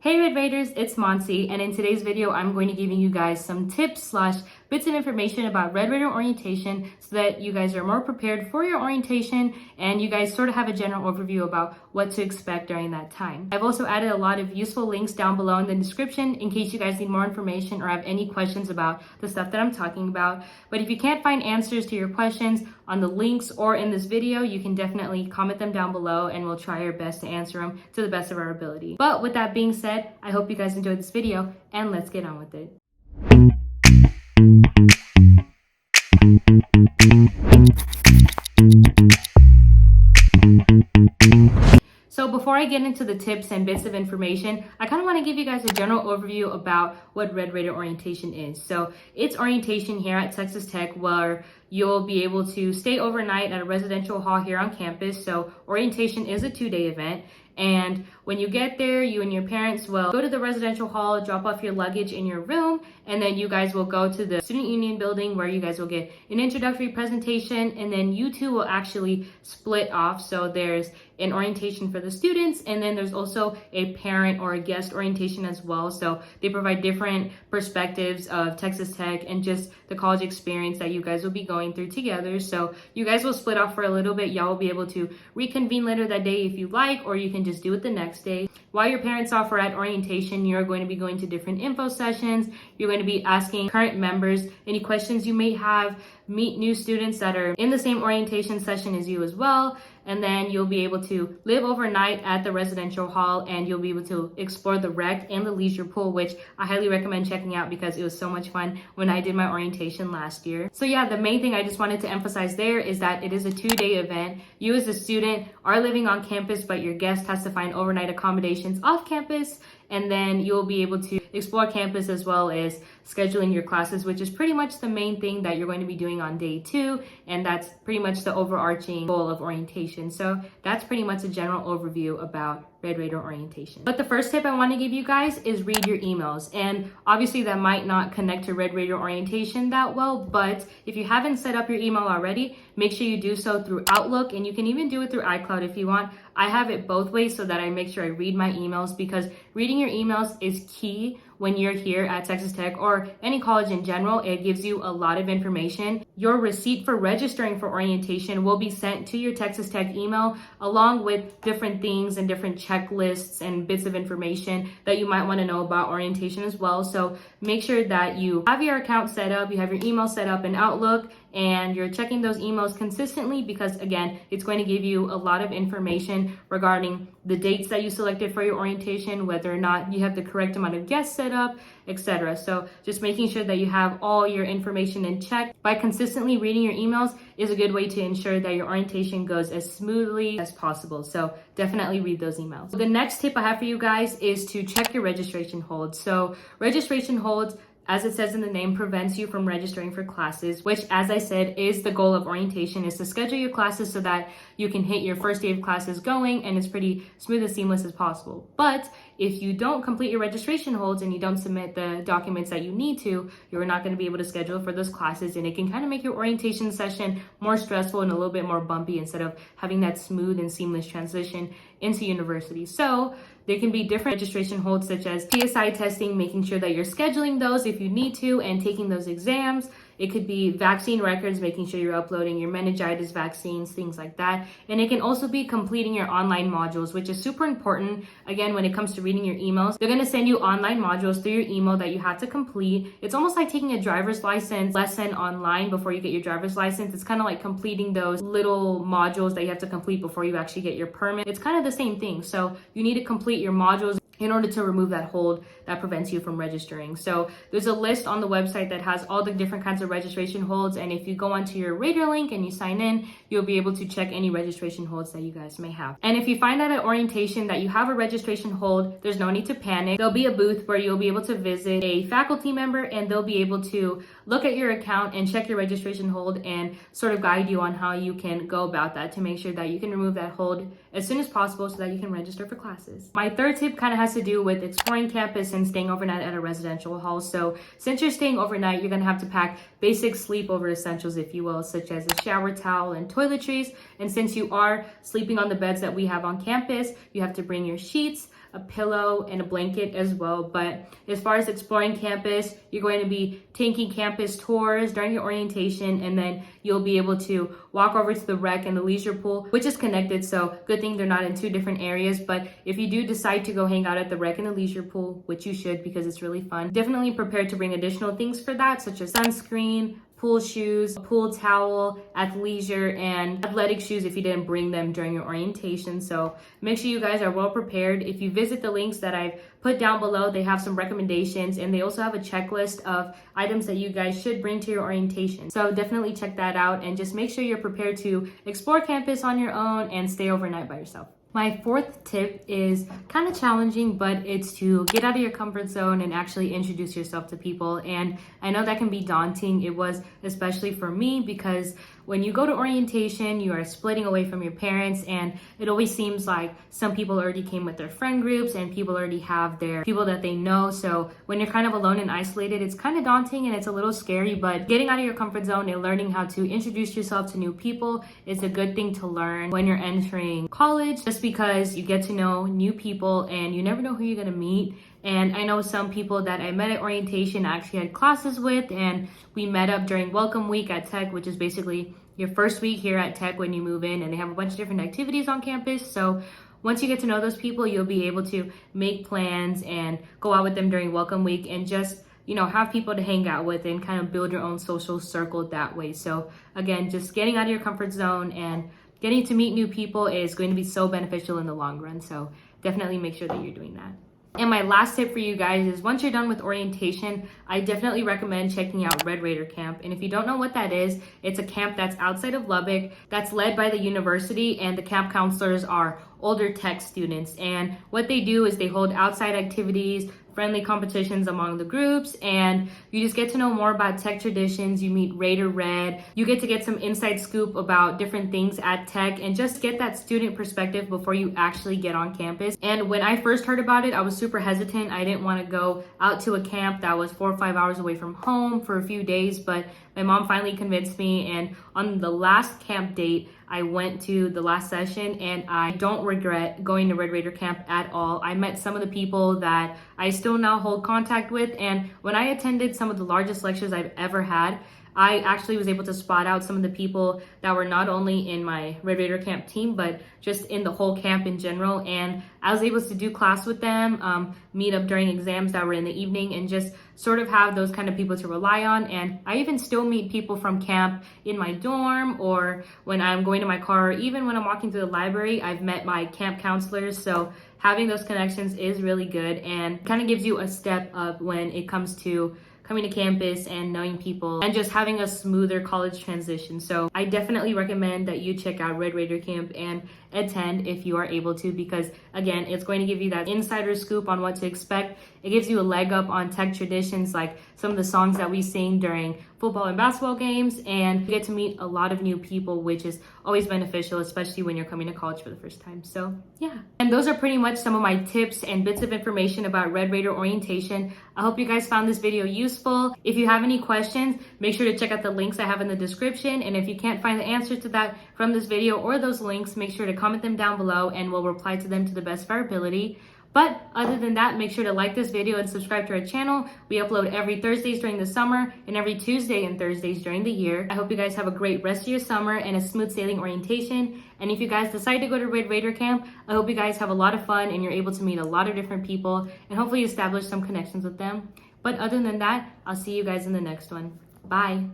Hey Red Raiders, it's Mansi, and in today's video, I'm going to be giving you guys some tips slash bits of information about Red Raider orientation so that you guys are more prepared for your orientation and you guys sort of have a general overview about what to expect during that time. I've also added a lot of useful links down below in the description in case you guys need more information or have any questions about the stuff that I'm talking about. But if you can't find answers to your questions on the links or in this video, you can definitely comment them down below and we'll try our best to answer them to the best of our ability. But with that being said, I hope you guys enjoyed this video and let's get on with it. So before I get into the tips and bits of information, I kind of want to give you guys a general overview about what Red Raider orientation is. So it's orientation here at Texas Tech where you'll be able to stay overnight at a residential hall here on campus. So orientation is a 2-day event. And when you get there, you and your parents will go to the residential hall, drop off your luggage in your room, and then you guys will go to the student union building where you guys will get an introductory presentation, and then you two will actually split off. So there's an orientation for the students, and then there's also a parent or a guest orientation as well. So they provide different perspectives of Texas Tech and just the college experience that you guys will be going through together. So you guys will split off for a little bit. Y'all will be able to reconvene later that day if you like, or you can just do it the next day. While your parents off are at orientation, you're going to be going to different info sessions. You're going to be asking current members any questions you may have, meet new students that are in the same orientation session as you as well. And then you'll be able to live overnight at the residential hall and you'll be able to explore the rec and the leisure pool, which I highly recommend checking out because it was so much fun when I did my orientation last year. So yeah, the main thing I just wanted to emphasize there is that it is a 2-day event. You as a student are living on campus, but your guest has to find overnight accommodations off campus. And then you'll be able to explore campus as well as scheduling your classes, which is pretty much the main thing that you're going to be doing on day 2. And that's pretty much the overarching goal of orientation. So that's pretty much a general overview about Red Raider orientation. But the first tip I want to give you guys is read your emails. And obviously that might not connect to Red Raider orientation that well, but if you haven't set up your email already, make sure you do so through Outlook, and you can even do it through iCloud if you want. I have it both ways so that I make sure I read my emails, because reading your emails is key when you're here at Texas Tech or any college in general. It gives you a lot of information. Your receipt for registering for orientation will be sent to your Texas Tech email along with different things and different checklists and bits of information that you might want to know about orientation as well. So make sure that you have your account set up, you have your email set up in Outlook, and you're checking those emails consistently because, again, it's going to give you a lot of information regarding the dates that you selected for your orientation, whether or not you have the correct amount of guests set up, etc. So just making sure that you have all your information in check by consistently reading your emails is a good way to ensure that your orientation goes as smoothly as possible. So definitely read those emails. The next tip I have for you guys is to check your registration holds. So registration holds, as it says in the name, prevents you from registering for classes, which, as I said, is the goal of orientation, is to schedule your classes so that you can hit your first day of classes going and it's pretty smooth and seamless as possible. But if you don't complete your registration holds and you don't submit the documents that you need to, you're not going to be able to schedule for those classes, and it can kind of make your orientation session more stressful and a little bit more bumpy instead of having that smooth and seamless transition into university. So there can be different registration holds such as PSI testing, making sure that you're scheduling those if you need to and taking those exams. It could be vaccine records, making sure you're uploading your meningitis vaccines, things like that. And it can also be completing your online modules, which is super important. Again, when it comes to reading your emails, they're going to send you online modules through your email that you have to complete. It's almost like taking a driver's license lesson online before you get your driver's license. It's kind of like completing those little modules that you have to complete before you actually get your permit. It's kind of the same thing. So you need to complete your modules in order to remove that hold that prevents you from registering. So there's a list on the website that has all the different kinds of registration holds, and if you go onto your Raider link and you sign in, you'll be able to check any registration holds that you guys may have. And if you find out at orientation that you have a registration hold, there's no need to panic. There'll be a booth where you'll be able to visit a faculty member and they'll be able to look at your account and check your registration hold and sort of guide you on how you can go about that to make sure that you can remove that hold as soon as possible so that you can register for classes. My third tip kind of has to do with exploring campus and staying overnight at a residential hall. So since you're staying overnight, you're going to have to pack basic sleepover essentials, if you will, such as a shower towel and toiletries. And since you are sleeping on the beds that we have on campus, you have to bring your sheets, a pillow and a blanket as well. But as far as exploring campus, you're going to be taking campus tours during your orientation, and then you'll be able to walk over to the rec and the leisure pool, which is connected. So good thing they're not in two different areas. But if you do decide to go hang out at the rec and the leisure pool, which you should because it's really fun, definitely prepare to bring additional things for that, such as sunscreen, pool shoes, a pool towel, athleisure, and athletic shoes if you didn't bring them during your orientation. So make sure you guys are well prepared. If you visit the links that I've put down below, they have some recommendations, and they also have a checklist of items that you guys should bring to your orientation. So definitely check that out, and just make sure you're prepared to explore campus on your own and stay overnight by yourself. My fourth tip is kind of challenging, but it's to get out of your comfort zone and actually introduce yourself to people. And I know that can be daunting. It was especially for me because when you go to orientation, you are splitting away from your parents, and it always seems like some people already came with their friend groups and people already have their people that they know. So when you're kind of alone and isolated, it's kind of daunting and it's a little scary, but getting out of your comfort zone and learning how to introduce yourself to new people is a good thing to learn when you're entering college, just because you get to know new people and you never know who you're going to meet. And I know some people that I met at orientation I actually had classes with, and we met up during welcome week at Tech, which is basically your first week here at Tech when you move in, and they have a bunch of different activities on campus. So once you get to know those people, you'll be able to make plans and go out with them during welcome week and just, you know, have people to hang out with and kind of build your own social circle that way. So again, just getting out of your comfort zone and getting to meet new people is going to be so beneficial in the long run. So definitely make sure that you're doing that. And my last tip for you guys is once you're done with orientation, I definitely recommend checking out Red Raider Camp. And if you don't know what that is, it's a camp that's outside of Lubbock that's led by the university, and the camp counselors are older Tech students. And what they do is they hold outside activities, friendly competitions among the groups, and you just get to know more about Tech traditions. You meet Raider Red. You get to get some inside scoop about different things at Tech and just get that student perspective before you actually get on campus. And when I first heard about it, I was super hesitant. I didn't want to go out to a camp that was 4 or 5 hours away from home for a few days, but my mom finally convinced me, and on the last camp date, I went to the last session, and I don't regret going to Red Raider Camp at all. I met some of the people that I still now hold contact with, and when I attended some of the largest lectures I've ever had, I actually was able to spot out some of the people that were not only in my Red Raider Camp team, but just in the whole camp in general. And I was able to do class with them, meet up during exams that were in the evening, and just sort of have those kind of people to rely on. And I even still meet people from camp in my dorm, or when I'm going to my car, or even when I'm walking to the library, I've met my camp counselors. So having those connections is really good and kind of gives you a step up when it comes to coming to campus and knowing people and just having a smoother college transition. So I definitely recommend that you check out Red Raider Camp and attend if you are able to, because again, it's going to give you that insider scoop on what to expect. It gives you a leg up on Tech traditions, like some of the songs that we sing during football and basketball games, and you get to meet a lot of new people, which is always beneficial, especially when you're coming to college for the first time. So yeah, and those are pretty much some of my tips and bits of information about Red Raider orientation. I hope you guys found this video useful. If you have any questions, make sure to check out the links I have in the description, and if you can't find the answer to that from this video or those links, make sure to comment them down below and we'll reply to them to the best of our ability. But other than that, make sure to like this video and subscribe to our channel. We upload every Thursdays during the summer and every Tuesday and Thursdays during the year. I hope you guys have a great rest of your summer and a smooth sailing orientation. And if you guys decide to go to Red Raider Camp, I hope you guys have a lot of fun and you're able to meet a lot of different people and hopefully establish some connections with them. But other than that, I'll see you guys in the next one. Bye.